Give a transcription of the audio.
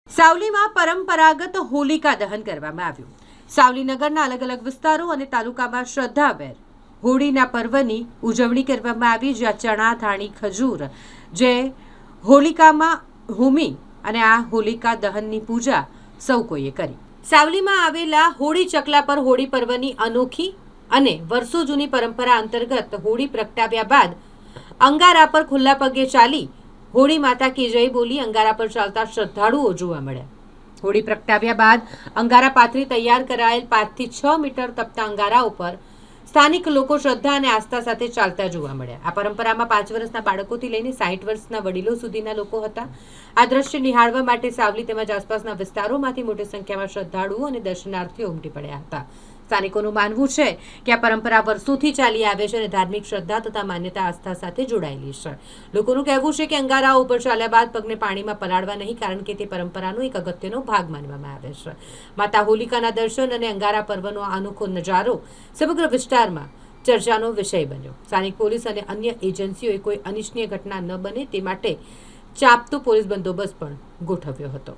સાવલીમાં પરંપરાગત હોલિકા દહન કરવામાં આવ્યું। સાવલી નગરના અલગ અલગ વિસ્તારો અને તાલુકામાં શ્રદ્ધાભેર હોળીના પર્વની ઉજવણી કરવામાં આવી, જ્યાં ચણા, ધાણી, ખજૂર જે હોલિકામાં હોમી અને આ હોલિકા દહનની પૂજા સૌ કોઈએ કરી। સાવલીમાં આવેલા હોળી ચકલા પર હોળી પર્વની અનોખી અને વર્ષો જૂની પરંપરા અંતર્ગત હોળી પ્રગટાવ્યા બાદ અંગારા પર ખુલ્લા પગે ચાલી હોળી માતા કી જય બોલી અંગારા પર ચાલતા શ્રદ્ધાળુઓ જોવા મળ્યા। હોળી પ્રગટાવ્યા બાદ અંગારા પાથરી તૈયાર કરાયેલ 5 થી 6 મીટર તપતા અંગારા ઉપર સ્થાનિક લોકો શ્રદ્ધા અને આસ્થા સાથે ચાલતા જોવા મળ્યા। આ પરંપરામાં 5 વર્ષના બાળકોથી લઈને 60 વર્ષના વડીલો સુધીના લોકો હતા। આ દ્રશ્ય નિહાળવા માટે સાવલી તેમજ આસપાસના વિસ્તારોમાંથી મોટી સંખ્યામાં શ્રદ્ધાળુઓ અને દર્શનાર્થીઓ ઉમટી પડ્યા હતા। સ્થાનિકોનું માનવું છે કે આ પરંપરા વર્ષોથી ચાલી આવે છે અને ધાર્મિક શ્રદ્ધા તથા માન્યતા આસ્થા સાથે જોડાયેલી છે। લોકોનું કહેવું છે કે અંગારા ઉપર ચાલ્યા બાદ પગને પાણીમાં પલાળવા નહીં, કારણ કે તે પરંપરાનો એક અગત્યનો ભાગ માનવામાં આવે છે। માતા હોલિકાના દર્શન અને અંગારા પર્વનો અનોખો નજારો સમગ્ર વિસ્તારમાં ચર્ચાનો વિષય બન્યો। સ્થાનિક પોલીસ અને અન્ય એજન્સીઓએ કોઈ અનિચ્છનીય ઘટના ન બને તે માટે ચાંપતો પોલીસ બંદોબસ્ત પણ ગોઠવ્યો હતો।